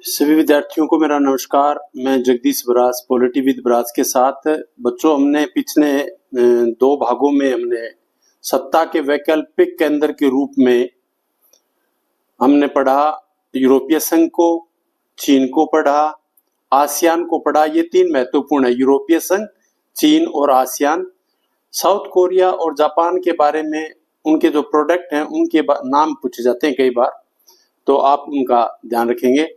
सभी विद्यार्थियों को मेरा नमस्कार। मैं जगदीश बरास पॉलिटी विद बरास के साथ। बच्चों, हमने पिछले दो भागों में हमने सत्ता के वैकल्पिक केंद्र के रूप में हमने पढ़ा यूरोपीय संघ को, चीन को पढ़ा, आसियान को पढ़ा। ये तीन महत्वपूर्ण है, यूरोपीय संघ, चीन और आसियान। साउथ कोरिया और जापान के बारे में, उनके जो प्रोडक्ट हैं उनके नाम पूछे जाते हैं कई बार, तो आप उनका ध्यान रखेंगे।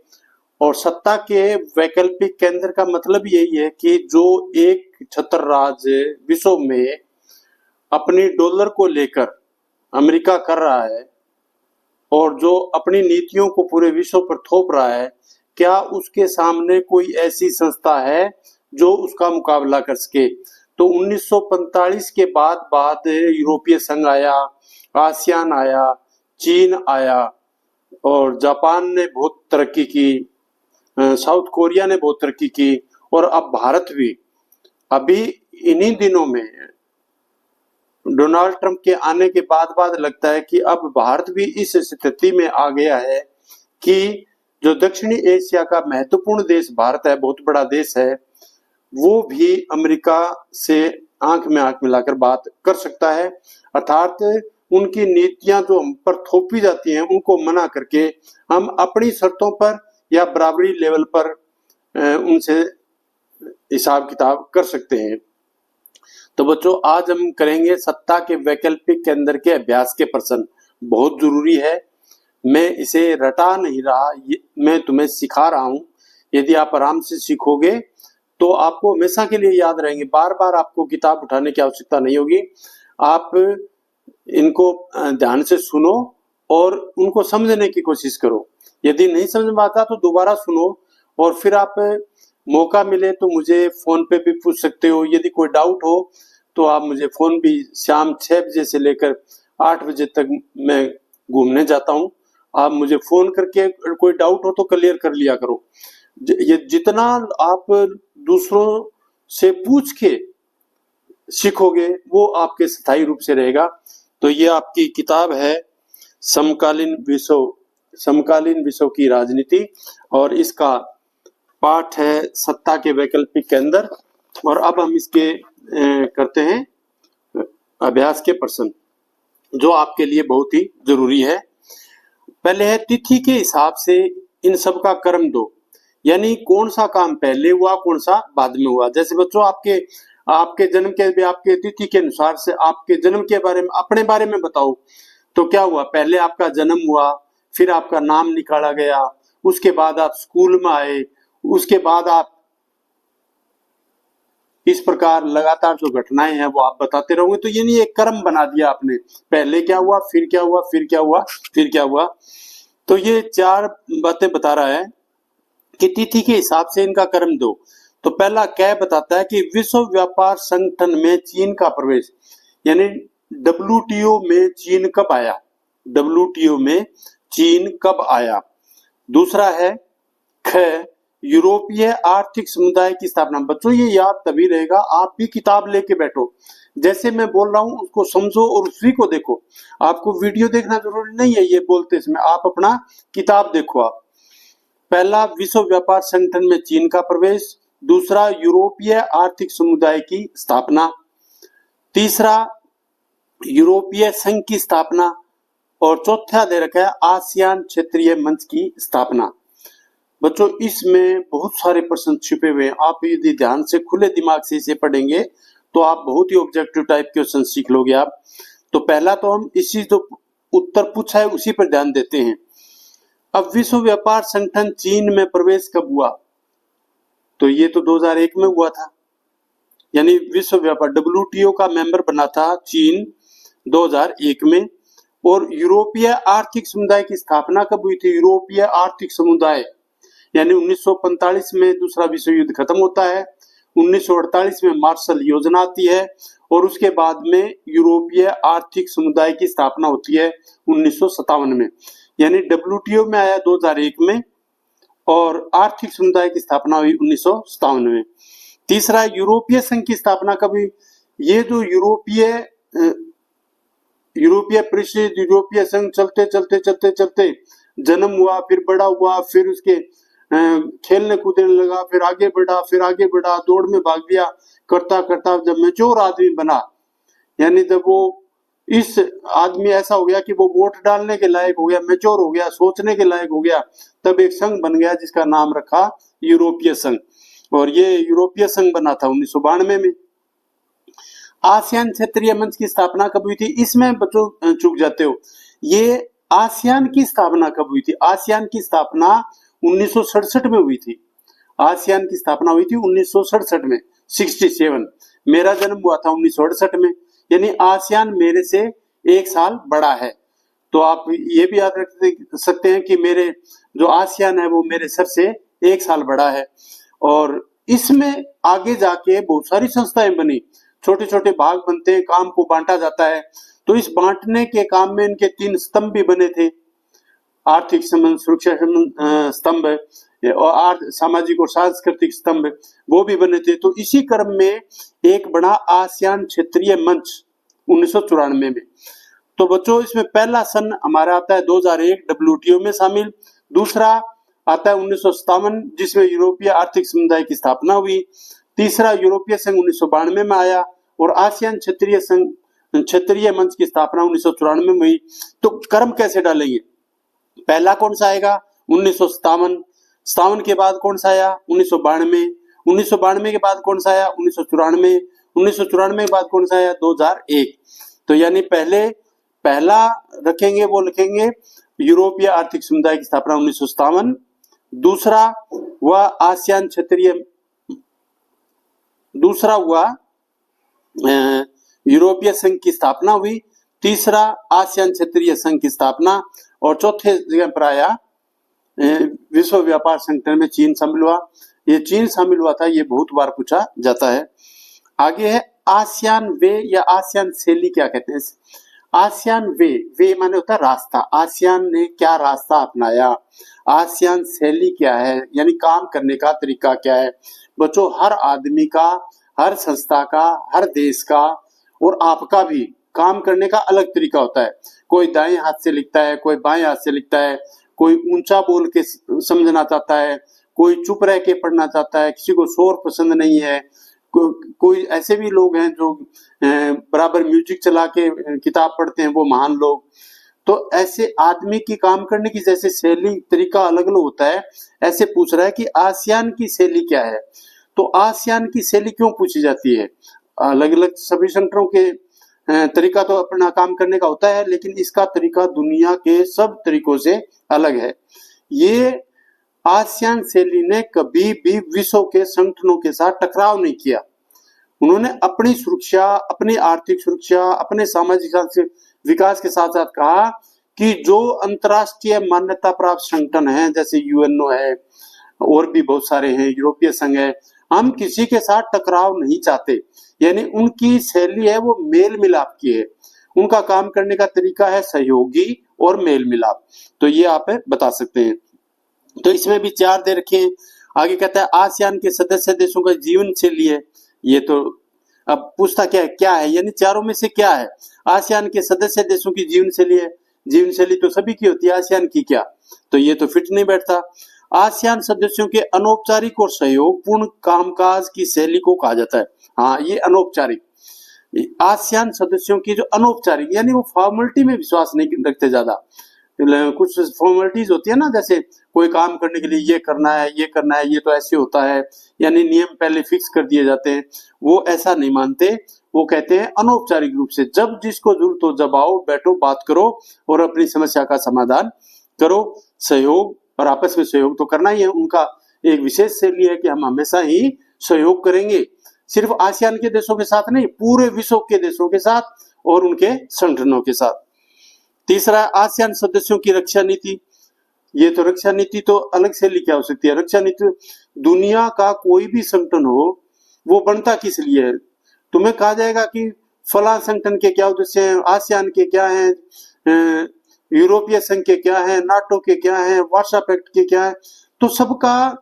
और सत्ता के वैकल्पिक केंद्र का मतलब यही है कि जो एक छत्र राज्य विश्व में अपनी डॉलर को लेकर अमेरिका कर रहा है और जो अपनी नीतियों को पूरे विश्व पर थोप रहा है, क्या उसके सामने कोई ऐसी संस्था है जो उसका मुकाबला कर सके। तो 1945 के बाद यूरोपीय संघ आया, आसियान आया, चीन आया और जापान ने बहुत तरक्की की, साउथ कोरिया ने बहुत तरक्की की और अब भारत भी। अभी इन्हीं दिनों में डोनाल्ड ट्रंप के आने के बाद लगता है कि अब भारत भी इस स्थिति में आ गया है कि जो दक्षिणी एशिया का महत्वपूर्ण देश भारत है, बहुत बड़ा देश है, वो भी अमेरिका से आंख में आंख मिलाकर बात कर सकता है। अर्थात उनकी नीतियां जो हम पर थोपी जाती हैं उनको मना करके हम अपनी शर्तों पर या बराबरी लेवल पर उनसे हिसाब किताब कर सकते हैं। तो बच्चों, आज हम करेंगे सत्ता के वैकल्पिक केंद्र के अभ्यास के प्रश्न। बहुत जरूरी है, मैं इसे रटा नहीं रहा, मैं तुम्हें सिखा रहा हूं। यदि आप आराम से सीखोगे तो आपको हमेशा के लिए याद रहेंगे, बार बार आपको किताब उठाने की आवश्यकता नहीं होगी। आप इनको ध्यान से सुनो और उनको समझने की कोशिश करो। यदि नहीं समझ में आता तो दोबारा सुनो और फिर आप मौका मिले तो मुझे फोन पे भी पूछ सकते हो। यदि कोई डाउट हो तो आप मुझे फोन भी, शाम 6 बजे से लेकर 8 बजे तक मैं घूमने जाता हूँ, आप मुझे फोन करके कोई डाउट हो तो क्लियर कर लिया करो। ये जितना आप दूसरों से पूछ के सीखोगे वो आपके स्थायी रूप से रहेगा। तो ये आपकी किताब है समकालीन विश्व की राजनीति और इसका पाठ है सत्ता के वैकल्पिक केंद्र। और अब हम इसके करते हैं अभ्यास के प्रश्न जो आपके लिए बहुत ही जरूरी है। पहले है तिथि के हिसाब से इन सब का क्रम दो, यानी कौन सा काम पहले हुआ कौन सा बाद में हुआ। जैसे बच्चों, आपके जन्म के, आपके तिथि के अनुसार से आपके जन्म के बारे में, अपने बारे में बताओ तो क्या हुआ, पहले आपका जन्म हुआ, फिर आपका नाम निकाला गया, उसके बाद आप स्कूल में आए, उसके बाद आप इस प्रकार लगातार जो घटनाएं हैं वो आप बताते रहोगे। तो ये नहीं, एक क्रम बना दिया आपने, पहले क्या हुआ, फिर क्या हुआ, फिर क्या हुआ, फिर क्या हुआ। तो ये 4 बातें बता रहा है कि तिथि के हिसाब से इनका क्रम दो। तो पहला क्या बताता है कि विश्व व्यापार संगठन में चीन का प्रवेश, यानी WTO में चीन कब आया, WTO में चीन कब आया। दूसरा है ख, यूरोपीय आर्थिक समुदाय की स्थापना। बच्चों, ये याद तभी रहेगा आप भी किताब लेके बैठो, जैसे मैं बोल रहा हूं उसको समझो और उसी को देखो। आपको वीडियो देखना जरूरी नहीं है ये बोलते समय, आप अपना किताब देखो। आप पहला विश्व व्यापार संगठन में चीन का प्रवेश, दूसरा यूरोपीय आर्थिक समुदाय की स्थापना, तीसरा यूरोपीय संघ की स्थापना और चौथा दे रखा है आसियान क्षेत्रीय मंच की स्थापना। बच्चों, इसमें बहुत सारे प्रश्न छिपे हुए हैं। आप यदि ध्यान से खुले दिमाग से इसे पढ़ेंगे तो आप बहुत ही ऑब्जेक्टिव टाइप क्वेश्चन सीख लोगे आप। तो पहला तो हम इसी जो उत्तर पूछा है उसी पर ध्यान देते हैं। अब विश्व व्यापार संगठन चीन में प्रवेश कब हुआ, तो ये तो 2001 में हुआ था, यानी विश्व व्यापार WTO का मेंबर बना था चीन 2001 में। और यूरोपीय आर्थिक समुदाय की स्थापना कब हुई थी, यूरोपीय आर्थिक समुदाय, यानी 1945 में दूसरा विश्व युद्ध खत्म होता है, 1948 में मार्शल योजना आती है और उसके बाद में यूरोपीय आर्थिक समुदाय की स्थापना होती है 1957 में। यानी WTO में आया 2001 में और आर्थिक समुदाय की स्थापना हुई 1957 में। तीसरा, यूरोपीय संघ की स्थापना कब हुई, ये जो यूरोपीय परिषद, यूरोपीय संघ चलते चलते जन्म हुआ, फिर बड़ा हुआ, फिर उसके खेलने कूदने लगा, फिर आगे बढ़ा, फिर आगे बढ़ा, दौड़ में भाग लिया, करता करता जब मैच्योर आदमी बना, यानी जब वो इस आदमी ऐसा हो गया कि वो वोट डालने के लायक हो गया, मैच्योर हो गया, सोचने के लायक हो गया, तब एक संघ बन गया जिसका नाम रखा यूरोपीय संघ। और ये यूरोपीय संघ बना था 1992 में। आसियान क्षेत्रीय मंच की स्थापना कब हुई थी? इसमें बच्चों चूक जाते हो, ये आसियान की स्थापना कब हुई थी? आसियान की स्थापना 1967 में हुई थी। आसियान की स्थापना हुई थी 1967 में, 67। मेरा जन्म हुआ था 1968 में, यानी आसियान मेरे से 1 साल बड़ा है। तो आप ये भी याद रख सकते हैं कि मेरे जो आसियान है वो मेरे सर से 1 साल बड़ा है। और इसमें आगे जाके बहुत सारी संस्थाएं बनी, छोटे छोटे भाग बनते हैं, काम को बांटा जाता है। तो इस बांटने के काम में इनके 3 स्तंभ भी बने थे, आर्थिक संबंध, सुरक्षा स्तंभ और सामाजिक और सांस्कृतिक स्तंभ, वो भी बने थे। तो इसी क्रम में एक बना आसियान क्षेत्रीय मंच 1994 में। तो बच्चों इसमें पहला सन हमारा आता है 2001 डब्ल्यूटीओ में शामिल, दूसरा आता है 1957 जिसमें यूरोपीय आर्थिक समुदाय की स्थापना हुई, तीसरा यूरोपीय संघ 1992 में आया और आसियान क्षेत्रीय संघ क्षेत्रीय मंच की स्थापना 1994 में हुई। तो क्रम कैसे डालेंगे? पहला कौन सा आएगा? 1957 के बाद कौन सा आया? 1992, 1992 के बाद कौन सा आया? 1994, 1994 के बाद कौन सा आया? 2001। तो यानी पहला रखेंगे वो लिखेंगे यूरोपीय आर्थिक समुदाय की स्थापना 1957, दूसरा हुआ आसियान क्षेत्रीय, दूसरा हुआ यूरोपीय संघ की स्थापना हुई, तीसरा आसियान क्षेत्रीय संघ की स्थापना, और चौथे जगह पर आया विश्व व्यापार संगठन में चीन शामिल हुआ। ये चीन शामिल हुआ था, ये बहुत बार पूछा जाता है। आगे है आसियान वे या आसियान शैली क्या कहते हैं? आसियान वे माने होता है रास्ता, आसियान ने क्या रास्ता अपनाया, आसियान शैली क्या है, यानी काम करने का तरीका क्या है। बच्चों हर आदमी का, हर संस्था का, हर देश का और आपका भी काम करने का अलग तरीका होता है। कोई दाएं हाथ से लिखता है, कोई बाएं हाथ से लिखता है, कोई ऊंचा बोल के समझना चाहता है, कोई चुप रह के पढ़ना चाहता है, किसी को शोर पसंद नहीं है, कोई ऐसे भी लोग हैं जो बराबर म्यूजिक चला के किताब पढ़ते हैं, वो महान लोग। तो ऐसे आदमी की काम करने की जैसे शैली तरीका अलग अलग होता है, ऐसे पूछ रहा है कि आसियान की शैली क्या है। तो आसियान की शैली क्यों पूछी जाती है? अलग अलग सभी संगठनों के तरीका तो अपना काम करने का होता है, लेकिन इसका तरीका दुनिया के सब तरीकों से अलग है। ये आसियान शैली ने कभी भी विश्व के संगठनों के साथ टकराव नहीं किया। उन्होंने अपनी सुरक्षा, अपनी आर्थिक सुरक्षा, अपने सामाजिक विकास के साथ साथ कहा कि जो अंतरराष्ट्रीय मान्यता प्राप्त संगठन हैं, जैसे यूएनओ है और भी बहुत सारे हैं, यूरोपीय संघ है, हम किसी के साथ टकराव नहीं चाहते। यानी उनकी शैली है वो मेल मिलाप की है, उनका काम करने का तरीका है सहयोगी और मेल मिलाप। तो ये आप बता सकते हैं। तो इसमें भी 4 दे रखे हैं। आगे कहता है आसियान के सदस्य देशों का जीवन शैली है। ये तो अब पूछता क्या है, यानी चारों में से क्या है? आसियान के सदस्य देशों की जीवन शैली है। जीवन शैली तो सभी की होती है, आसियान की क्या? तो ये तो फिट नहीं बैठता। आसियान सदस्यों के अनौपचारिक और सहयोगपूर्ण कामकाज की शैली को कहा जाता है। हाँ, ये अनौपचारिक। आसियान सदस्यों की जो अनौपचारिक, यानी वो फॉर्मेलिटी में विश्वास नहीं रखते ज्यादा। कुछ फॉर्मेलिटीज होती है ना, जैसे कोई काम करने के लिए ये करना है, ये करना है, ये तो ऐसे होता है, यानी नियम पहले फिक्स कर दिए जाते हैं, वो ऐसा नहीं मानते। वो कहते हैं अनौपचारिक रूप से जब जिसको जरूरत हो जब आओ, बैठो, बात करो और अपनी समस्या का समाधान करो। सहयोग और आपस में सहयोग तो करना ही है। उनका एक विशेष शैली है कि हम हमेशा ही सहयोग करेंगे, सिर्फ आसियान के देशों के साथ नहीं, पूरे विश्व के देशों के साथ और उनके संगठनों के साथ। तीसरा, आसियान सदस्यों की रक्षा नीति। ये तो रक्षा नीति तो अलग शैली क्या हो सकती है? रक्षा नीति, दुनिया का कोई भी संगठन हो वो बनता किस लिए है? तुम्हें कहा जाएगा कि फला संगठन के क्या उद्देश्य हैं, आसियान के क्या हैं, यूरोपीय संघ के क्या है, नाटो के क्या है, वार्सा पैक्ट के क्या है। तो सबका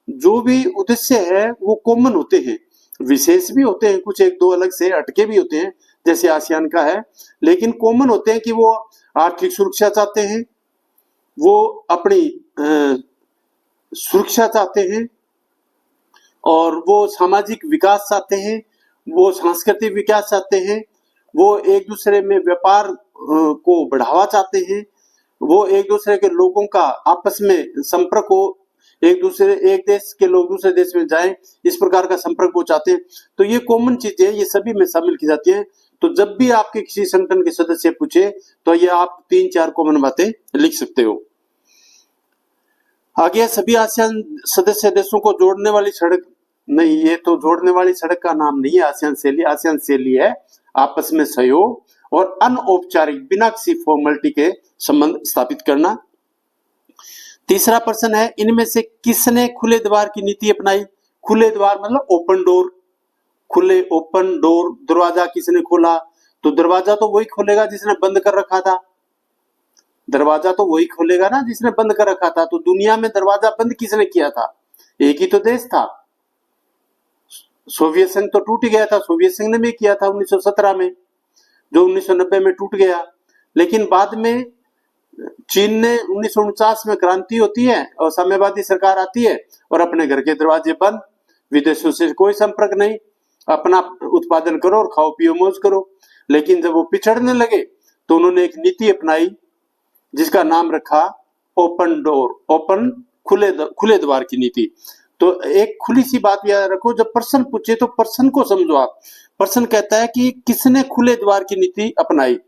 जो भी उद्देश्य है वो कॉमन होते हैं, विशेष भी होते हैं, कुछ एक दो अलग से हटके भी होते हैं जैसे आसियान का है, लेकिन कॉमन होते हैं कि वो आर्थिक सुरक्षा चाहते हैं, वो अपनी सुरक्षा चाहते हैं और वो सामाजिक विकास चाहते हैं, वो सांस्कृतिक विकास चाहते हैं, वो एक दूसरे में व्यापार को बढ़ावा चाहते हैं, वो एक दूसरे के लोगों का आपस में संपर्क हो, एक देश के लोग दूसरे देश में जाएं, इस प्रकार का संपर्क वो चाहते हैं। तो ये कॉमन चीजें ये सभी में शामिल की जाती हैं। तो जब भी आपके किसी संगठन के सदस्य पूछे तो ये आप 3-4 कॉमन बातें लिख सकते हो। आगे सभी आसियान सदस्य देशों को जोड़ने वाली सड़क, नहीं ये तो जोड़ने वाली सड़क का नाम नहीं है आसियान शैली है आपस में सहयोग और अनौपचारिक बिना किसी फॉर्मेलिटी के संबंध स्थापित करना। तीसरा प्रश्न है इनमें से किसने खुले द्वार की नीति अपनाई? खुले द्वार मतलब ओपन डोर, ओपन डोर, दरवाजा किसने खोला? तो दरवाजा तो वही खोलेगा जिसने बंद कर रखा था, दरवाजा तो वही खोलेगा ना जिसने बंद कर रखा था। तो दुनिया में दरवाजा बंद किसने किया था? एक ही तो देश था, सोवियत संघ तो टूट गया था, सोवियत संघ ने भी किया था 1917 में, जो 1990 में टूट गया। लेकिन बाद में चीन ने 1949 में क्रांति होती है और साम्यवादी सरकार आती है और अपने घर के दरवाजे बंद, विदेशों से कोई संपर्क नहीं, अपना उत्पादन करो और खाओ पियो मौज करो। लेकिन जब वो पिछड़ने लगे तो उन्होंने एक नीति अपनाई जिसका नाम रखा ओपन डोर, ओपन खुले द्वार की नीति। तो एक खुली सी बात याद रखो, जब पर्सन पूछे तो पर्सन को समझो आप। पर्सन कहता है कि किसने खुले द्वार की नीति अपनाई?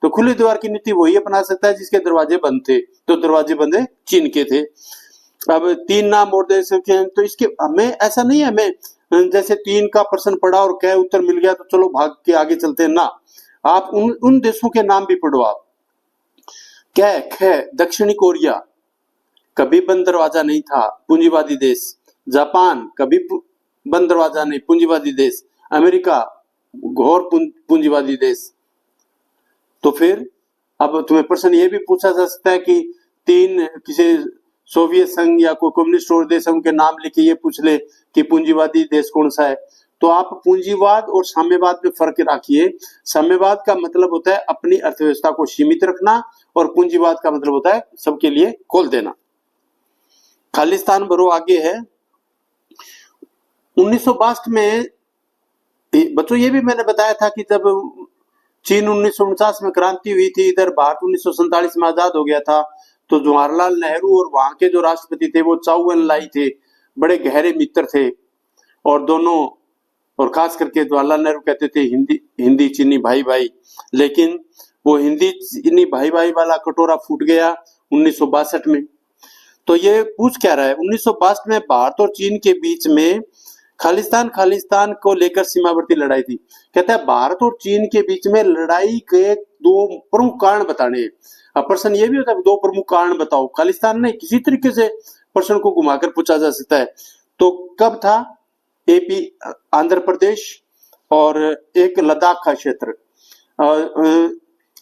तो खुले द्वार की नीति वही अपना सकता है जिसके दरवाजे बंद थे। तो दरवाजे बंदे चीन के थे। अब 3 नाम और दे सकते हैं। तो इसके हमें ऐसा नहीं है, हमें जैसे 3 का प्रश्न पढ़ा और क्या उत्तर मिल गया तो चलो भाग के आगे चलते हैं ना, आप उन देशों के नाम भी पढ़ो। आप क्या दक्षिणी कोरिया, कभी बंद दरवाजा नहीं था, पूंजीवादी देश। जापान, कभी बंद दरवाजा नहीं, पूंजीवादी देश। अमेरिका, घोर पूंजीवादी देश। तो फिर अब तुम्हें प्रश्न ये भी पूछा जा सकता है कि 3 किसी सोवियत संघ या कोई कम्युनिस्ट और देशों के नाम लिखे ये पूछ ले कि पूंजीवादी देश कौन सा है। तो आप पूंजीवाद और साम्यवाद में फर्क रखिए। साम्यवाद का मतलब होता है अपनी अर्थव्यवस्था को सीमित रखना और पूंजीवाद का मतलब होता है सबके लिए खोल देना। खालिस्तान भरो आगे है। 1962 में बच्चों ये भी मैंने बताया था कि जब चीन 1949 में क्रांति हुई थी, इधर भारत 1947 में आजाद हो गया था, तो जवाहरलाल नेहरू और वहां के जो राष्ट्रपति थे वो चाउ एन लाई थे, बड़े गहरे मित्र थे। और दोनों, और खास करके जवाहरलाल नेहरू कहते थे हिंदी चीनी भाई भाई, लेकिन वो हिंदी चीनी भाई भाई वाला कटोरा फूट गया 1962 में। तो ये पूछ क्या रहा है, 1962 में भारत और चीन के बीच में खालिस्तान को लेकर सीमावर्ती लड़ाई थी। कहता है भारत और चीन के बीच में लड़ाई के 2 प्रमुख कारण बताने हैं। अब प्रश्न ये भी होता है 2 प्रमुख कारण बताओ। खालिस्तान नहीं, किसी तरीके से प्रश्न को घुमाकर पूछा जा सकता है। तो कब था? एपी आंध्र प्रदेश और एक लद्दाख का क्षेत्र।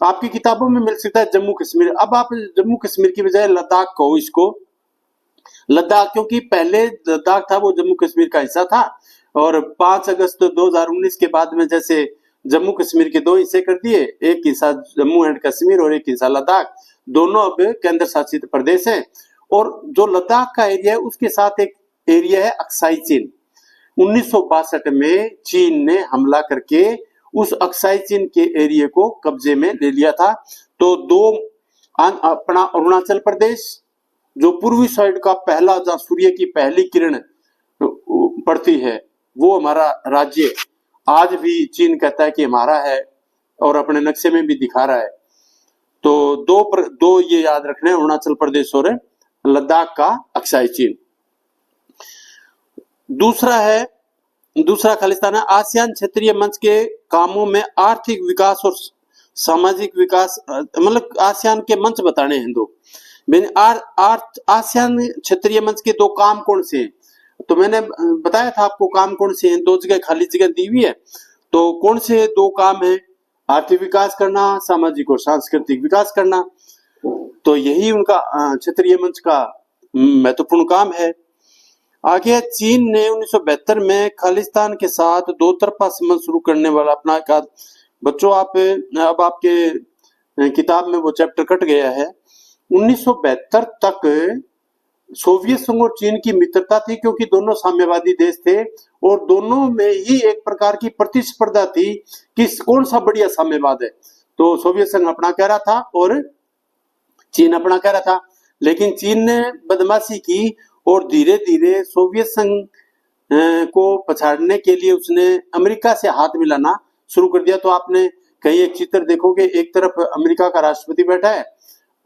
आपकी किताबों में मिल सकता है जम्मू कश्मीर। अब आप जम्मू कश्मीर की बजाय लद्दाख कहो इसको, लद्दाख, क्योंकि पहले लद्दाख था वो जम्मू कश्मीर का हिस्सा था और 5 अगस्त 2019 के बाद में जैसे जम्मू कश्मीर के 2 हिस्से कर दिए, एक हिस्सा जम्मू एंड कश्मीर और एक हिस्सा लद्दाख, दोनों अब केंद्र शासित प्रदेश हैं। और जो लद्दाख का एरिया है उसके साथ एक एरिया है अक्साई चीन। 1962 में चीन ने हमला करके उस अक्साई चीन के एरिया को कब्जे में ले लिया था। तो 2 अपना अरुणाचल प्रदेश जो पूर्वी साइड का पहला, जहां सूर्य की पहली किरण पड़ती है, वो हमारा राज्य आज भी चीन कहता है कि हमारा है और अपने नक्शे में भी दिखा रहा है। तो दो ये याद रखने, अरुणाचल प्रदेश और लद्दाख का अक्साई चीन। दूसरा खालिस्तान है आसियान क्षेत्रीय मंच के कामों में आर्थिक विकास और सामाजिक विकास, मतलब आसियान के मंच बताने हैं 2। आसियान क्षेत्रीय मंच के 2 काम कौन से हैं? तो मैंने बताया था आपको काम कौन से हैं, 2 जगह खाली जगह दी हुई है। तो कौन से 2 काम है? आर्थिक विकास करना, सामाजिक और सांस्कृतिक विकास करना। तो यही उनका क्षेत्रीय मंच का महत्वपूर्ण काम है। आगे चीन ने 1972 में खालिस्तान के साथ 2 तरफा संबंध शुरू करने वाला अपना एक, बच्चों आप अब आपके किताब में वो चैप्टर कट गया है। 1972 तक सोवियत संघ और चीन की मित्रता थी, क्योंकि दोनों साम्यवादी देश थे और दोनों में ही एक प्रकार की प्रतिस्पर्धा थी कि कौन सा बढ़िया साम्यवाद है। तो सोवियत संघ अपना कह रहा था और चीन अपना कह रहा था, लेकिन चीन ने बदमाशी की और धीरे धीरे सोवियत संघ को पछाड़ने के लिए उसने अमेरिका से हाथ मिलाना शुरू कर दिया। तो आपने कहीं एक चित्र देखोगे, एक तरफ अमेरिका का राष्ट्रपति बैठा है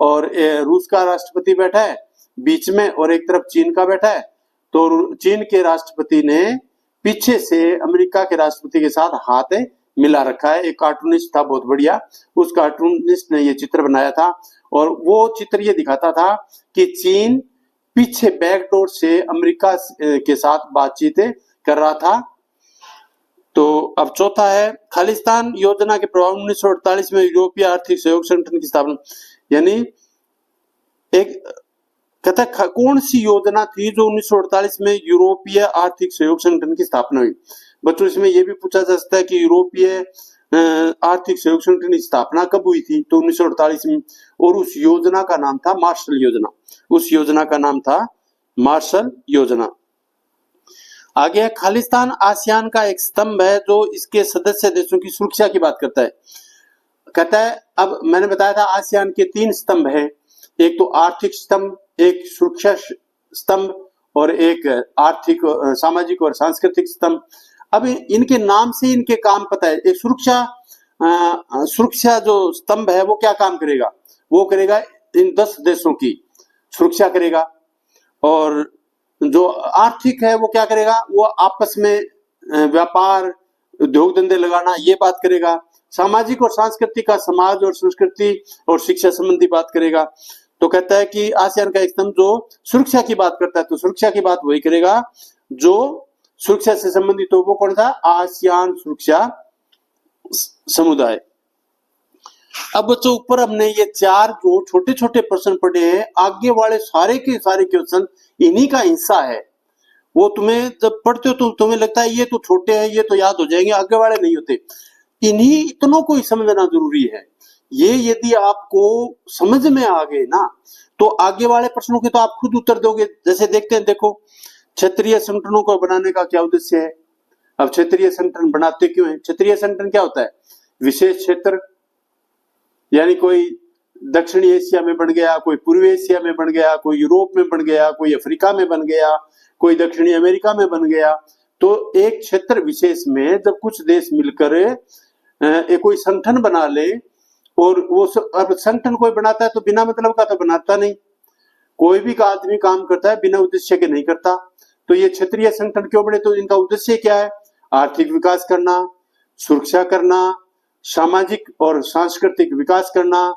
और रूस का राष्ट्रपति बैठा है बीच में, और एक तरफ चीन का बैठा है। तो चीन के राष्ट्रपति ने पीछे से अमेरिका के राष्ट्रपति के साथ हाथ मिला रखा है। एक कार्टूनिस्ट था बहुत बढ़िया, उस कार्टूनिस्ट ने ये चित्र बनाया था और वो चित्र ये दिखाता था कि चीन पीछे बैकडोर से अमेरिका के साथ बातचीत कर रहा था। तो अब चौथा है, खालिस्तान योजना के प्रभाव 1948 में यूरोपीय आर्थिक सहयोग संगठन की स्थापना। यानी एक कहता है कौन सी योजना थी जो 1948 में यूरोपीय आर्थिक सहयोग संगठन की स्थापना हुई। बच्चों इसमें यह भी पूछा जा सकता है कि यूरोपीय आर्थिक सहयोग संगठन की स्थापना कब हुई थी, तो 1948 में, और उस योजना का नाम था मार्शल योजना। उस योजना का नाम था मार्शल योजना। आगे खालिस्तान आसियान का एक स्तंभ है जो इसके सदस्य देशों की सुरक्षा की बात करता है। कहता है, अब मैंने बताया था आसियान के 3 स्तंभ हैं, एक तो आर्थिक स्तंभ, एक सुरक्षा स्तंभ और एक आर्थिक सामाजिक और सांस्कृतिक स्तंभ। अब इनके नाम से इनके काम पता है। एक सुरक्षा जो स्तंभ है वो क्या काम करेगा, वो करेगा इन 10 देशों की सुरक्षा करेगा, और जो आर्थिक है वो क्या करेगा, वो आपस में व्यापार उद्योग धंधे लगाना ये बात करेगा। सामाजिक और सांस्कृतिक का समाज और संस्कृति और शिक्षा संबंधी बात करेगा। तो कहता है कि आसियान का एक स्तंभ जो सुरक्षा की बात करता है, तो सुरक्षा की बात वही करेगा जो सुरक्षा से संबंधित हो। वो कौन था, आसियान सुरक्षा समुदाय। अब बच्चों ऊपर हमने ये 4 जो छोटे छोटे प्रश्न पढ़े हैं, आगे वाले सारे के सारे क्वेश्चन इन्हीं का हिस्सा है। वो तुम्हें जब पढ़ते हो तो तुम्हें लगता है ये तो छोटे हैं, ये तो याद हो जाएंगे, आगे वाले नहीं होते। इन्हीं इतनों को ही समझना जरूरी है। ये यदि आपको समझ में आ गए ना, तो आगे वाले प्रश्नों के तो आप खुद उत्तर दोगे। जैसे देखते हैं, देखो क्षेत्रीय संगठनों को बनाने का क्या उद्देश्य है। अब क्षेत्रीय संगठन बनाते क्यों है? क्षेत्रीय संगठन क्या होता है, विशेष क्षेत्र, यानी कोई दक्षिणी एशिया में बन गया, कोई पूर्वी एशिया में बन गया, कोई यूरोप में बन गया, कोई अफ्रीका में बन गया, कोई दक्षिणी अमेरिका में बन गया। तो एक क्षेत्र विशेष में जब कुछ देश मिलकर एक कोई संगठन बना ले, और वो अब संगठन कोई बनाता है तो बिना मतलब का तो बनाता नहीं, कोई भी का आदमी काम करता है बिना उद्देश्य के नहीं करता। तो ये क्षेत्रीय संगठन क्यों बने, तो इनका उद्देश्य क्या है, आर्थिक विकास करना, सुरक्षा करना, सामाजिक और सांस्कृतिक विकास करना,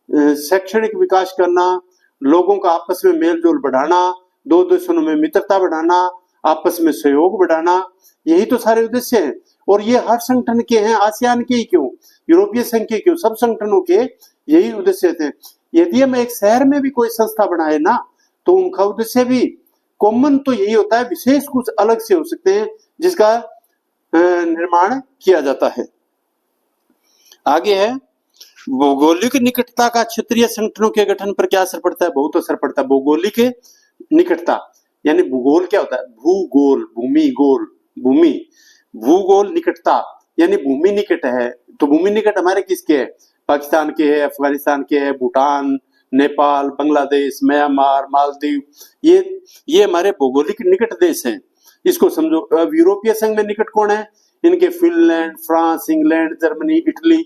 शैक्षणिक विकास करना, लोगों का आपस में मेल जोल बढ़ाना, दो देशों में मित्रता बढ़ाना, आपस में सहयोग बढ़ाना, यही तो सारे उद्देश्य हैं। और ये हर संगठन के हैं, आसियान के ही क्यों, यूरोपीय संघ के क्यों, सब संगठनों के यही उद्देश्य थे। यदि हम एक शहर में भी कोई संस्था बनाए ना, तो उनका उद्देश्य भी कॉमन तो यही होता है, विशेष कुछ अलग से हो सकते हैं जिसका निर्माण किया जाता है। आगे है, भौगोलिक निकटता का क्षेत्रीय संगठनों के गठन पर क्या असर पड़ता है? बहुत असर पड़ता है। भौगोलिक निकटता यानी भूगोल क्या होता है, भूगोल, भूमि गोल, भूमि, भूगोल निकटता यानी भूमि निकट है। तो भूमि निकट हमारे किसके है, पाकिस्तान के है, अफगानिस्तान के है, भूटान, नेपाल, बांग्लादेश, म्यांमार, मालदीव, ये हमारे भौगोलिक निकट देश हैं। इसको समझो। अब यूरोपीय संघ में निकट कौन है, इनके Finland, France, England, Germany, Italy.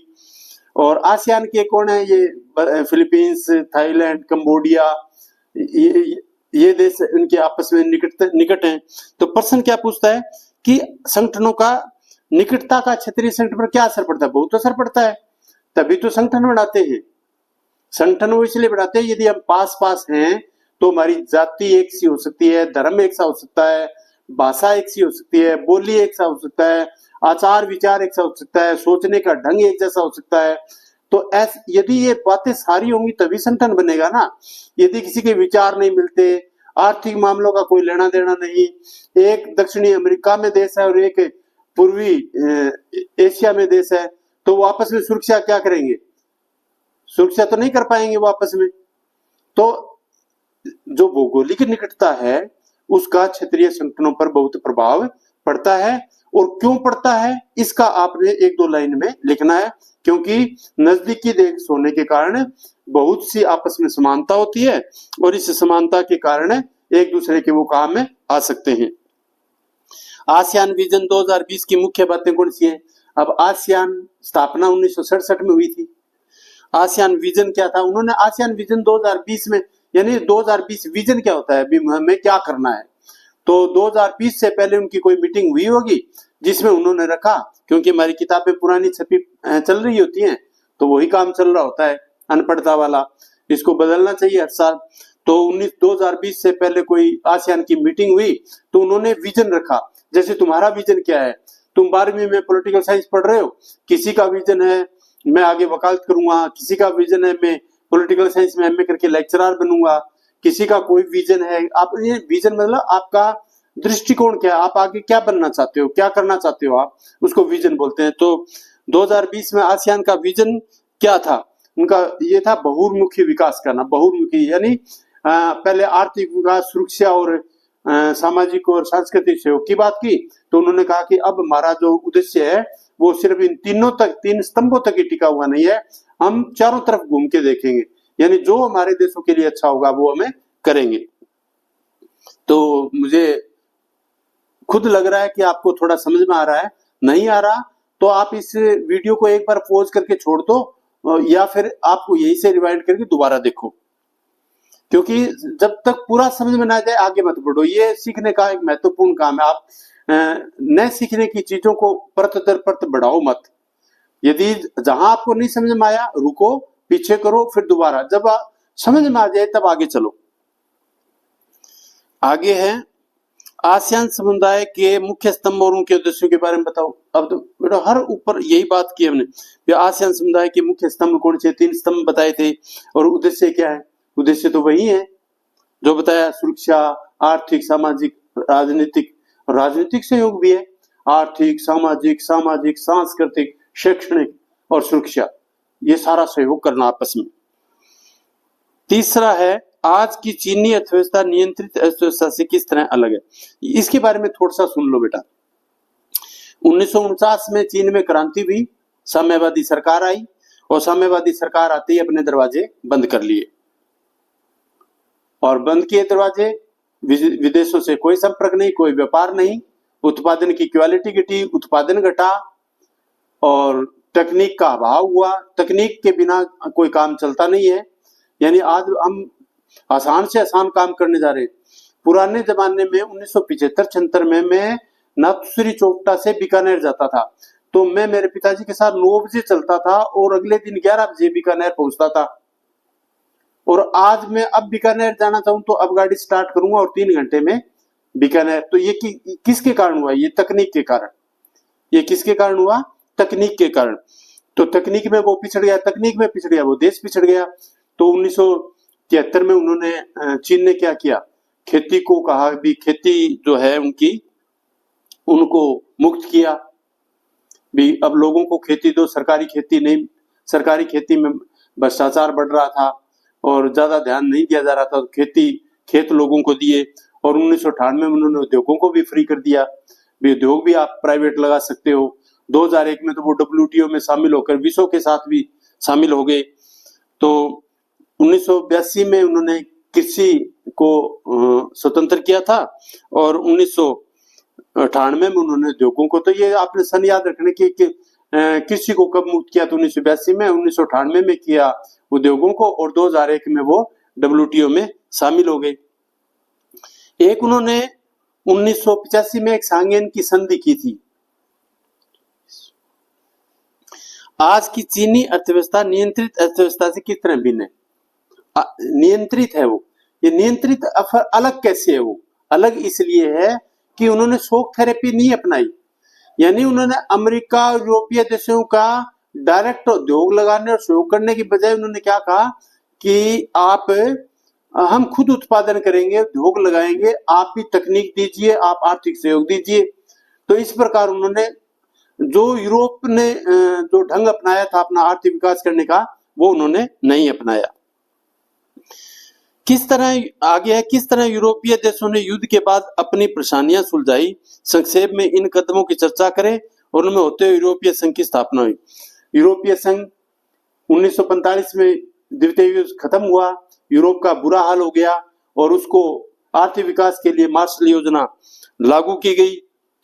और आसियान के कौन है, ये फिलीपींस, थाईलैंड, कंबोडिया, ये देश इनके आपस में निकट हैं। तो प्रश्न क्या पूछता है कि संगठनों का निकटता का क्षेत्रीय संगठन पर क्या असर पड़ता है? बहुत असर पड़ता है, तभी तो संगठन बनाते हैं। संगठन वो इसलिए बनाते हैं, यदि हम पास पास हैं तो हमारी जाति एक सी हो सकती है, धर्म एक सा हो सकता है, भाषा एक सी हो सकती है, बोली एक सा हो सकता है, आचार विचार एक सा हो सकता है, सोचने का ढंग एक जैसा हो सकता है। तो यदि ये बातें सारी होंगी तभी संगठन बनेगा ना। यदि किसी के विचार नहीं मिलते, आर्थिक मामलों का कोई लेना देना नहीं, एक दक्षिणी अमेरिका में देश है और एक पूर्वी एशिया में देश है, तो वो आपस में सुरक्षा क्या करेंगे, सुरक्षा तो नहीं कर पाएंगे वो आपस में। तो जो भौगोलिक निकटता है उसका क्षेत्रीय संगठनों पर बहुत प्रभाव पड़ता है। और क्यों पड़ता है इसका आपने एक दो लाइन में लिखना है, क्योंकि नजदीकी देश होने के कारण बहुत सी आपस में समानता होती है और इस समानता के कारण एक दूसरे के वो काम में आ सकते हैं। आसियान विजन 2020 की मुख्य बातें कौन सी है? अब आसियान स्थापना 1967 में हुई थी। आसियान विजन क्या था? उन्होंने आसियान विजन 2020 में, यानी 2020 विजन क्या होता है, अभी हमें क्या करना है, तो 2020 से पहले उनकी कोई मीटिंग हुई होगी जिसमें उन्होंने रखा, क्योंकि हमारी किताबें पुरानी छपी चल रही होती हैं तो वही काम चल रहा होता है अनपढ़ता वाला, इसको बदलना चाहिए हर साल। तो 2020 से पहले कोई आसियान की मीटिंग हुई तो उन्होंने विजन रखा। जैसे तुम्हारा विजन क्या है, तुम 12वीं में पॉलिटिकल साइंस पढ़ रहे हो, किसी का विजन है मैं आगे वकालत करूंगा, किसी का विजन है मैं पॉलिटिकल साइंस में एमए करके लेक्चरर बनूंगा, किसी का कोई विजन है। आप ये विजन मतलब आपका दृष्टिकोण क्या है, आप आगे क्या बनना चाहते हो, क्या करना चाहते हो, आप उसको विजन बोलते हैं। तो 2020 में आसियान का विजन क्या था? उनका ये था बहुमुखी विकास करना। बहुमुखी यानी पहले आर्थिक विकास, सुरक्षा और सामाजिक और सांस्कृतिक सहयोग की बात की, तो उन्होंने कहा कि अब हमारा जो उद्देश्य है वो सिर्फ इन तीन स्तंभों तक ही टिका हुआ नहीं है, हम चारों तरफ घूम के देखेंगे, यानी जो हमारे देशों के लिए अच्छा होगा वो हमें करेंगे। तो मुझे खुद लग रहा है कि आपको थोड़ा समझ में आ रहा है। नहीं आ रहा तो आप इस वीडियो को एक बार पॉज करके छोड़ दो या फिर आपको यहीं से रिवाइंड करके दोबारा देखो, क्योंकि जब तक पूरा समझ में ना जाए आगे मत बढ़ो। ये सीखने का एक महत्वपूर्ण काम है। आप नए सीखने की चीजों को परत दर परत बढ़ाओ मत। यदि जहां आपको नहीं समझ में आया रुको, पीछे करो, फिर दोबारा जब समझ में आ जाए तब आगे चलो। आगे है आसियान समुदाय के मुख्य स्तंभ और उनके उद्देश्यों के बारे में बताओ। अब तो बेटा हर ऊपर यही बात की हमने, आसियान समुदाय के मुख्य स्तंभ कौन से? 3 स्तंभ बताए थे। और उद्देश्य क्या है? उद्देश्य तो वही है जो बताया, सुरक्षा, आर्थिक, सामाजिक, राजनीतिक। राजनीतिक सहयोग भी है, आर्थिक, सामाजिक, सांस्कृतिक, शैक्षणिक और सुरक्षा, ये सारा सहयोग करना आपस में। तीसरा है आज की चीनी अर्थव्यवस्था नियंत्रित अर्थव्यवस्था से किस तरह अलग है। इसके बारे में थोड़ा सा सुन लो बेटा। 1949 में चीन में क्रांति हुई, साम्यवादी सरकार आई और साम्यवादी सरकार आते ही अपने दरवाजे बंद कर लिए और बंद किए दरवाजे। विदेशों से कोई संपर्क नहीं, कोई व्यापार नहीं, उत्पादन की क्वालिटी घटी, उत्पादन घटा और तकनीक का अभाव हुआ। तकनीक के बिना कोई काम चलता नहीं है, यानी आज हम आसान से आसान काम करने जा रहे हैं। पुराने जमाने में 1975-76 में मैं नाथुश्री चौपटा से बीकानेर जाता था, तो मैं मेरे पिताजी के साथ 9 बजे चलता था और अगले दिन 11 बजे बीकानेर पहुंचता था। और आज मैं अब बीकानेर जाना चाहूं तो अब गाड़ी स्टार्ट करूंगा और 3 घंटे में बीकानेर। तो ये किसके कारण हुआ? ये तकनीक के कारण। ये किसके कारण हुआ? तकनीक के कारण। तो तकनीक में वो पिछड़ गया, तकनीक में पिछड़ गया वो देश पिछड़ गया। तो 1973 में उन्होंने, चीन ने क्या किया, खेती को कहा भी खेती जो है उनको मुक्त किया भी, अब लोगों को खेती दो, सरकारी खेती नहीं। सरकारी खेती में भ्रष्टाचार बढ़ रहा था और ज्यादा ध्यान नहीं दिया जा रहा था, तो खेत लोगों को दिए। और 1998 में उन्होंने उद्योगों को भी फ्री कर दिया, भी उद्योग भी आप प्राइवेट लगा सकते हो। 2001 में तो वो WTO में शामिल होकर विश्व के साथ भी शामिल हो गए। तो 1982 में उन्होंने कृषि को स्वतंत्र किया था और 1998 में उन्होंने उद्योगों को, तो ये आपने सन याद रखने की कृषि को कब मुक्त किया, तो 1982 में, 1998 में किया उद्योगों को और 2001 में वो WTO में शामिल हो गए। एक उन्होंने 1985 में एक सांगेन की संधि की थी। आज की चीनी अर्थव्यवस्था नियंत्रित अर्थव्यवस्था से किस तरह भिन्न है? नियंत्रित है वो, ये नियंत्रित अलग कैसे है? वो अलग इसलिए है कि उन्होंने शॉक थेरेपी नहीं अपनाई, यानी उन्होंने अमेरिका और यूरोपीय देशों का डायरेक्ट उद्योग लगाने और सहयोग करने की बजाय उन्होंने क्या कहा कि हम खुद उत्पादन करेंगे, उद्योग लगाएंगे, आप भी तकनीक दीजिए, आप आर्थिक सहयोग दीजिए। तो इस प्रकार उन्होंने जो यूरोप ने जो ढंग अपनाया था अपना आर्थिक विकास करने का, वो उन्होंने नहीं अपनाया। किस तरह आगे है, किस तरह यूरोपीय देशों ने युद्ध के बाद अपनी परेशानियां सुलझाई, संक्षेप में इन कदमों की चर्चा करें और उनमें होते हुए यूरोपीय संघ की स्थापना हुई। यूरोपीय संघ 1945 में द्वितीय युद्ध खत्म हुआ, यूरोप का बुरा हाल हो गया और उसको आर्थिक विकास के लिए मार्शल योजना लागू की गई,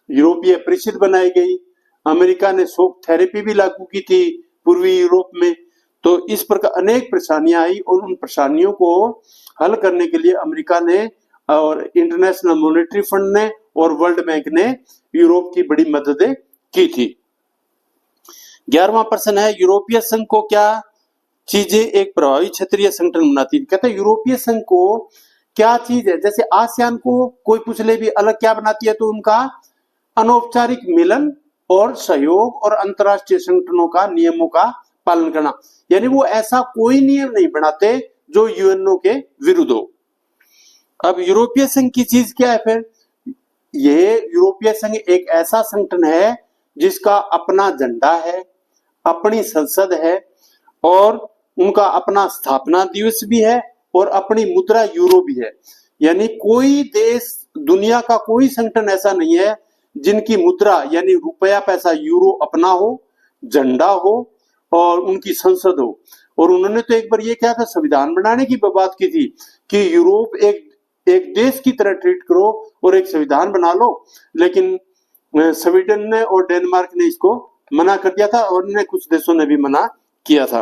यूरोपीय परिषद बनाई गई, अमेरिका ने शॉक थेरेपी भी लागू की थी पूर्वी यूरोप में। तो इस प्रकार अनेक परेशानियां आई और उन परेशानियों को हल करने के लिए अमेरिका ने और इंटरनेशनल मॉनेटरी फंड ने और वर्ल्ड बैंक ने यूरोप की बड़ी मदद की थी। 11वां प्रश्न है, यूरोपीय संघ को क्या चीजें एक प्रभावी क्षेत्रीय संगठन बनाती है? कहते हैं यूरोपीय संघ को क्या चीज है, जैसे आसियान को कोई पूछ ले भी अलग क्या बनाती है, तो उनका अनौपचारिक मिलन और सहयोग और अंतरराष्ट्रीय संगठनों का नियमों का पालन करना, यानी वो ऐसा कोई नियम नहीं बनाते जो यूएनओ के विरुद्ध हो। अब यूरोपीय संघ की चीज क्या है फिर? ये यूरोपीय संघ एक ऐसा संगठन है जिसका अपना झंडा है, अपनी संसद है और उनका अपना स्थापना दिवस भी है और अपनी मुद्रा यूरो भी है। यानी कोई देश, दुनिया का कोई संगठन ऐसा नहीं है जिनकी मुद्रा यानी रुपया पैसा यूरो अपना हो, झंडा हो और उनकी संसद हो। और उन्होंने तो एक बार ये क्या था, संविधान बनाने की बात की थी कि यूरोप एक देश की तरह ट्रीट करो और एक संविधान बना लो, लेकिन स्वीडन ने और डेनमार्क ने इसको मना कर दिया था और अन्य कुछ देशों ने भी मना किया था।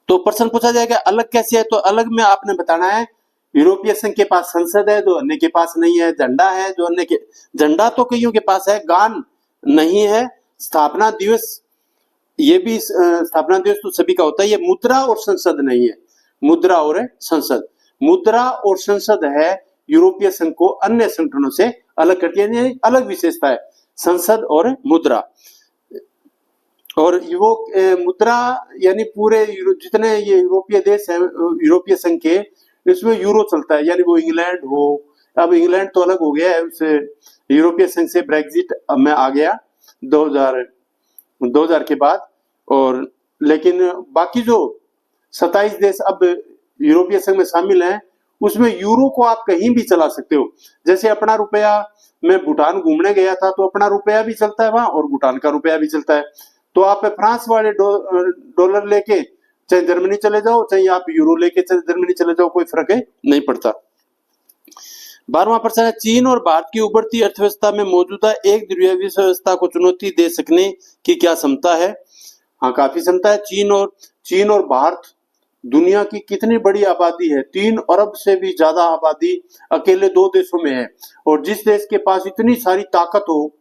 तो प्रश्न पूछा जाएगा अलग कैसे है, तो अलग में आपने बताना है यूरोपीय संघ के पास संसद है, जो अन्य के पास नहीं है, झंडा है जो अन्य के, झंडा तो कईयों के पास है, गान नहीं है, स्थापना दिवस ये भी स्थापना दिवस तो सभी का होता है, ये मुद्रा और संसद नहीं है, मुद्रा और संसद, मुद्रा और संसद है यूरोपीय संघ को अन्य संगठनों से अलग करती है, अलग विशेषता है संसद और मुद्रा। और वो मुद्रा यानी पूरे जितने ये यूरोपीय देश है यूरोपीय संघ के, इसमें यूरो चलता है, यानी वो इंग्लैंड हो, अब इंग्लैंड तो अलग हो गया है उससे यूरोपीय संघ से, ब्रेक्जिट में आ गया 2000 के बाद, और लेकिन बाकी जो 27 देश अब यूरोपीय संघ में शामिल हैं उसमें यूरो को आप कहीं भी चला सकते हो। जैसे अपना रुपया, मैं भूटान घूमने गया था तो अपना रुपया भी चलता है वहां और भूटान का रुपया भी चलता है, तो आप फ्रांस वाले डॉलर लेके चाहे जर्मनी चले जाओ, चाहे आप यूरो लेके जर्मनी चले जाओ, कोई फर्क नहीं पड़ता। 12वां प्रश्न है, चीन और भारत की उभरती अर्थव्यवस्था में मौजूदा एक ध्रुवीय विश्व व्यवस्था को चुनौती दे सकने की क्या क्षमता है? हाँ, काफी क्षमता है। चीन और भारत, दुनिया की कितनी बड़ी आबादी है, 3 अरब से भी ज्यादा आबादी अकेले 2 देशों में है, और जिस देश के पास इतनी सारी ताकत हो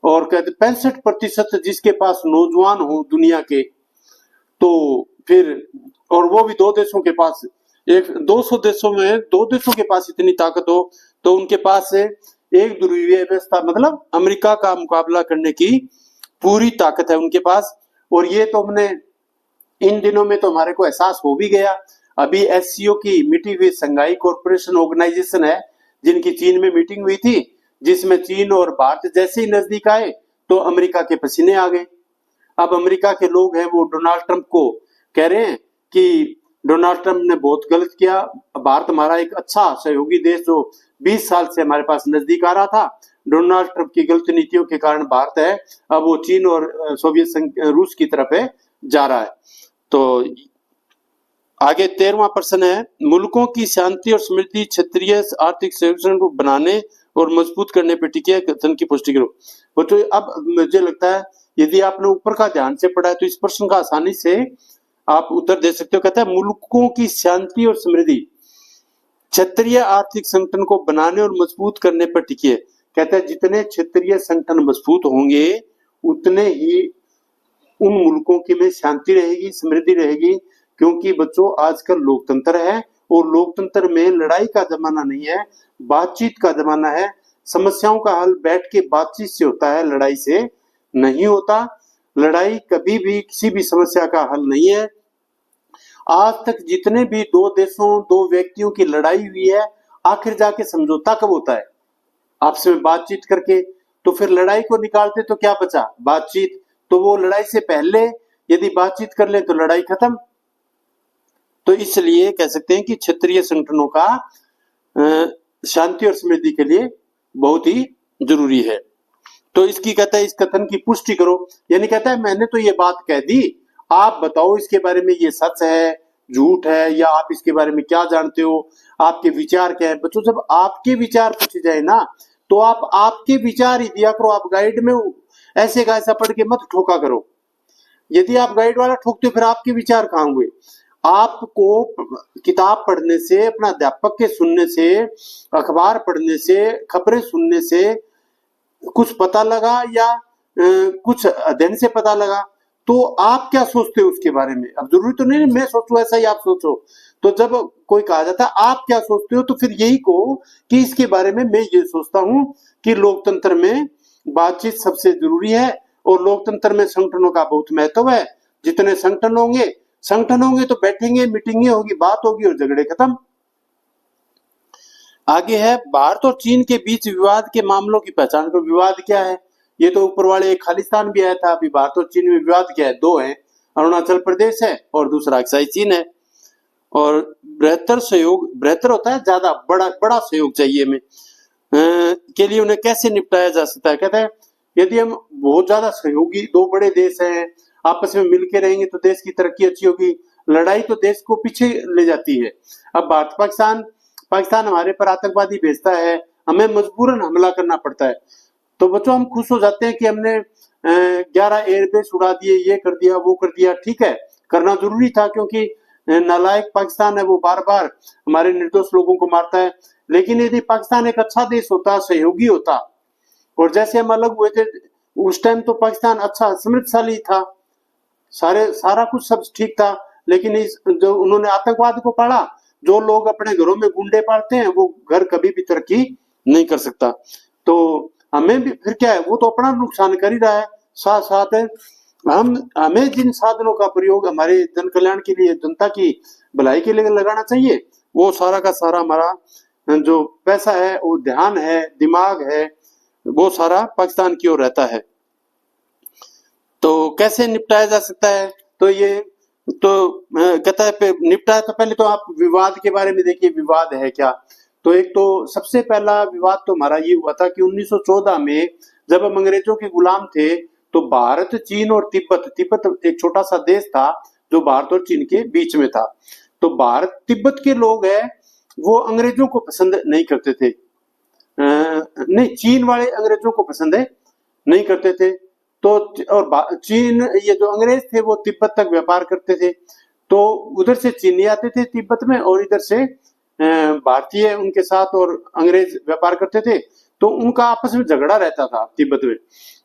और कहते 65% जिसके पास नौजवान हो दुनिया के, तो फिर और वो भी 2 देशों के पास, 200 देशों में 2 देशों के पास इतनी ताकत हो, तो उनके पास एक ध्रुवीय व्यवस्था मतलब अमेरिका का मुकाबला करने की पूरी ताकत है उनके पास। और ये तो हमने इन दिनों में तो हमारे को एहसास हो भी गया। अभी एससीओ की मीटिंग हुई, संघाई कॉर्पोरेशन ऑर्गेनाइजेशन है जिनकी चीन में मीटिंग हुई थी, जिसमें चीन और भारत जैसे ही नजदीक आए तो अमेरिका के पसीने आ गए। अब अमेरिका के लोग हैं वो डोनाल्ड ट्रंप को कह रहे हैं कि डोनाल्ड ट्रंप ने बहुत गलत किया, भारत हमारा एक अच्छा सहयोगी देश जो 20 साल से हमारे पास नजदीक आ रहा था, डोनाल्ड ट्रंप की गलत नीतियों के कारण भारत है अब वो चीन और सोवियत संघ रूस की तरफ जा रहा है। तो आगे 13वां प्रश्न है, मुल्कों की शांति और समृद्धि क्षेत्रीय आर्थिक संरक्षण को बनाने और मजबूत करने पर टिके कथन की पुष्टि करो। बच्चों अब मुझे लगता है यदि आपने ऊपर का ध्यान से पढ़ा है तो इस प्रश्न का आसानी से आप उत्तर दे सकते हो। कहता है मुल्कों की शांति और समृद्धि क्षेत्रीय आर्थिक संगठन को बनाने और मजबूत करने पर टिकी है। कहता है जितने क्षेत्रीय संगठन मजबूत होंगे उतने ही उन मुल्कों की में शांति रहेगी, समृद्धि रहेगी, क्योंकि बच्चों आजकल लोकतंत्र है और लोकतंत्र में लड़ाई का जमाना नहीं है, बातचीत का जमाना है। समस्याओं का हल बैठ के बातचीत से होता है, लड़ाई से नहीं होता। लड़ाई कभी भी किसी भी समस्या का हल नहीं है। आज तक जितने भी 2 देशों 2 व्यक्तियों की लड़ाई हुई है, आखिर जाके समझौता कब होता है? आपस में बातचीत करके। तो फिर लड़ाई को निकालते तो क्या बचा? बातचीत। तो वो लड़ाई से पहले यदि बातचीत कर ले तो लड़ाई खत्म। तो इसलिए कह सकते हैं कि क्षेत्रीय संगठनों का शांति और समृद्धि के लिए बहुत ही जरूरी है। तो इसकी कहता है इस कथन की पुष्टि करो, यानी कहता है मैंने तो ये बात कह दी, आप बताओ इसके बारे में ये सच है झूठ है, या आप इसके बारे में क्या जानते हो, आपके विचार क्या है। बच्चों जब आपके विचार पूछे जाए ना तो आप आपके विचार ही दिया करो, आप गाइड में ऐसे का ऐसा पढ़ के मत ठोका करो। यदि आप गाइड वाला ठोकते हो फिर आपके विचार कहाँ हुए। आपको किताब पढ़ने से, अपना अध्यापक के सुनने से, अखबार पढ़ने से, खबरें सुनने से कुछ पता लगा या कुछ अध्ययन से पता लगा, तो आप क्या सोचते हो उसके बारे में। अब जरूरी तो नहीं मैं सोचूं ऐसा ही आप सोचो। तो जब कोई कहा जाता है आप क्या सोचते हो, तो फिर यही कहो कि इसके बारे में मैं ये सोचता हूं कि लोकतंत्र में बातचीत सबसे जरूरी है और लोकतंत्र में संगठनों का बहुत महत्व है। जितने संगठन होंगे तो बैठेंगे, मीटिंगें होगी, बात होगी और झगड़े खत्म। आगे है भारत और चीन के बीच विवाद के मामलों की पहचान करो। विवाद क्या है, ये तो ऊपर वाले एक खालिस्तान भी आया था। अभी भारत और चीन में विवाद क्या है, दो है, अरुणाचल प्रदेश है और दूसरा अक्साई चीन है। और बेहतर सहयोग, बेहतर होता है ज्यादा बड़ा सहयोग चाहिए हमें के लिए उन्हें कैसे निपटाया जा सकता है। कहता है यदि हम बहुत ज्यादा सहयोगी दो बड़े देश हैं, आपस में मिलकर रहेंगे तो देश की तरक्की अच्छी होगी। लड़ाई तो देश को पीछे ले जाती है। अब भारत पाकिस्तान हमारे पर आतंकवादी भेजता है, हमें मजबूरन हमला करना पड़ता है। तो बच्चों हम खुश हो जाते हैं कि हमने 11 एयरबेस उड़ा दिए, ये कर दिया वो कर दिया। ठीक है, करना जरूरी था क्योंकि नालायक पाकिस्तान है, वो बार बार हमारे निर्दोष लोगों को मारता है। लेकिन यदि पाकिस्तान एक अच्छा देश होता, सहयोगी होता, और जैसे हम अलग हुए थे उस टाइम तो पाकिस्तान अच्छा समृद्धशाली था, सारा कुछ सब ठीक था। लेकिन जो उन्होंने आतंकवाद को पाला, जो लोग अपने घरों में गुंडे पालते हैं वो घर कभी भी तरक्की नहीं कर सकता। तो हमें भी फिर क्या है, वो तो अपना नुकसान कर ही रहा है, साथ साथ हमें जिन साधनों का प्रयोग हमारे जन कल्याण के लिए, जनता की भलाई के लिए लगाना चाहिए, वो सारा का सारा हमारा जो पैसा है, वो ध्यान है, दिमाग है, वो सारा पाकिस्तान की ओर रहता है। तो कैसे निपटाया जा सकता है, तो ये तो कहता है निपटाया, तो पहले तो आप विवाद के बारे में देखिए, विवाद है क्या। तो एक तो सबसे पहला विवाद तो हमारा ये हुआ था कि 1914 में जब हम अंग्रेजों के गुलाम थे, तो भारत, चीन और तिब्बत एक छोटा सा देश था जो भारत और चीन के बीच में था। तो भारत तिब्बत के लोग हैं वो अंग्रेजों को पसंद नहीं करते थे, नहीं चीन वाले अंग्रेजों को पसंद नहीं करते थे। तो और चीन, ये जो अंग्रेज थे वो तिब्बत तक व्यापार करते थे, तो उधर से चीनी आते थे तिब्बत में और इधर से भारतीय उनके साथ और अंग्रेज व्यापार करते थे। तो उनका आपस में झगड़ा रहता था तिब्बत में।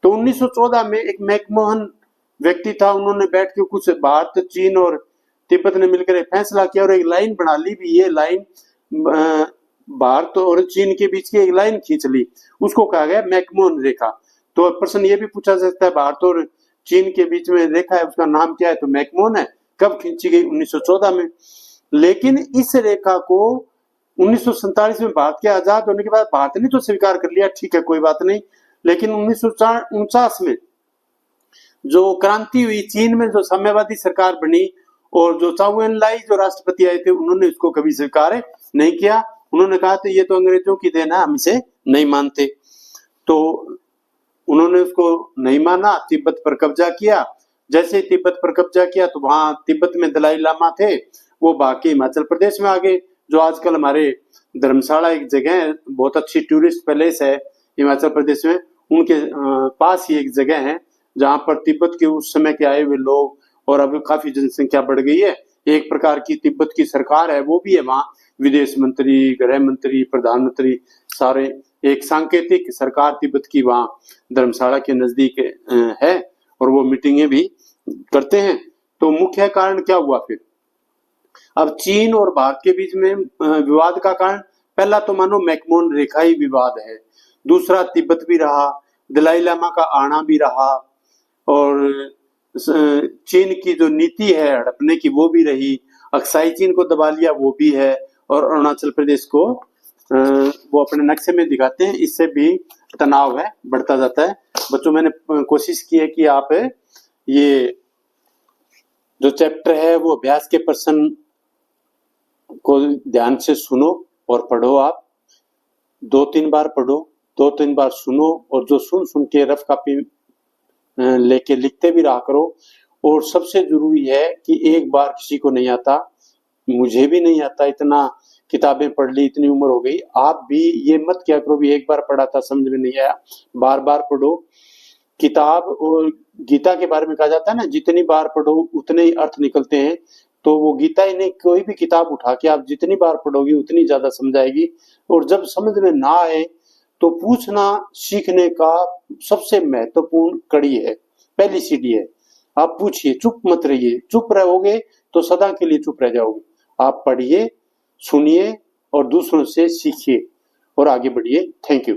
तो 1914 में एक मैकमोहन व्यक्ति था, उन्होंने बैठ के कुछ भारत, चीन और तिब्बत ने मिलकर एक फैसला किया और एक लाइन बना ली भी, ये लाइन भारत और चीन के बीच की एक लाइन खींच ली, उसको कहा गया मैकमोहन रेखा। तो प्रश्न ये भी पूछा जा सकता है भारत और चीन के बीच में रेखा है, उसका नाम क्या है, तो मैकमोहन है। कब खींची गई, 1914 में। लेकिन इस रेखा को 1947 में भारत के आजाद होने के बाद भारत ने तो स्वीकार कर लिया, ठीक है कोई बात नहीं। लेकिन 1949 में जो क्रांति हुई चीन में, जो साम्यवादी सरकार बनी और जो चाउ एन लाई जो राष्ट्रपति आए थे, उन्होंने इसको कभी स्वीकार नहीं किया। उन्होंने कहा था ये तो अंग्रेजों की देन है, हम इसे नहीं मानते। तो उन्होंने उसको नहीं माना, तिब्बत पर कब्जा किया। जैसे तिब्बत पर कब्जा किया तो वहां तिब्बत में दलाई लामा थे, वो बाकी हिमाचल प्रदेश में आ गए। जो आजकल हमारे धर्मशाला एक जगह है, बहुत अच्छी टूरिस्ट पैलेस है हिमाचल प्रदेश में, उनके पास ही एक जगह है जहां पर तिब्बत के उस समय के आए हुए लोग, और अब काफी जनसंख्या बढ़ गई है। एक प्रकार की तिब्बत की सरकार है, वो भी है वहां, विदेश मंत्री, गृह मंत्री, प्रधानमंत्री, सारे एक सांकेतिक सरकार तिब्बत की वहां धर्मशाला के नजदीक है, और वो मीटिंगें भी करते हैं। तो मुख्य कारण क्या हुआ फिर, अब चीन और भारत के बीच में विवाद का कारण, पहला तो मानो मैकमोहन रेखा ही विवाद है, दूसरा तिब्बत भी रहा, दलाई लामा का आना भी रहा, और चीन की जो नीति है हड़पने की वो भी रही, अक्साई चीन को दबा लिया वो भी है, और अरुणाचल प्रदेश को वो अपने नक्शे में दिखाते हैं, इससे भी तनाव है बढ़ता जाता है। बच्चों मैंने कोशिश की है कि आप ये जो चैप्टर है वो अभ्यास के प्रश्न को ध्यान से सुनो और पढ़ो। आप 2-3 बार पढ़ो, 2-3 बार सुनो, और जो सुन के रफ कॉपी लेके लिखते भी रहा करो। और सबसे जरूरी है कि एक बार किसी को नहीं आता, मुझे भी नहीं आता, इतना किताबें पढ़ ली, इतनी उम्र हो गई, आप भी ये मत क्या करो भी एक बार पढ़ा था समझ में नहीं आया, बार बार पढ़ो किताब। और गीता के बारे में कहा जाता है ना, जितनी बार पढ़ो उतने ही अर्थ निकलते हैं। तो वो गीता ही नहीं, कोई भी किताब उठा के आप जितनी बार पढ़ोगे उतनी ज्यादा समझ आएगी। और जब समझ में ना आए तो पूछना सीखने का सबसे महत्वपूर्ण कड़ी है, पहली सीढ़ी है। आप पूछिए, चुप मत रहिए, चुप रहोगे तो सदा के लिए चुप रह जाओगे। आप पढ़िए, सुनिए और दूसरों से सीखिए और आगे बढ़िए। Thank you.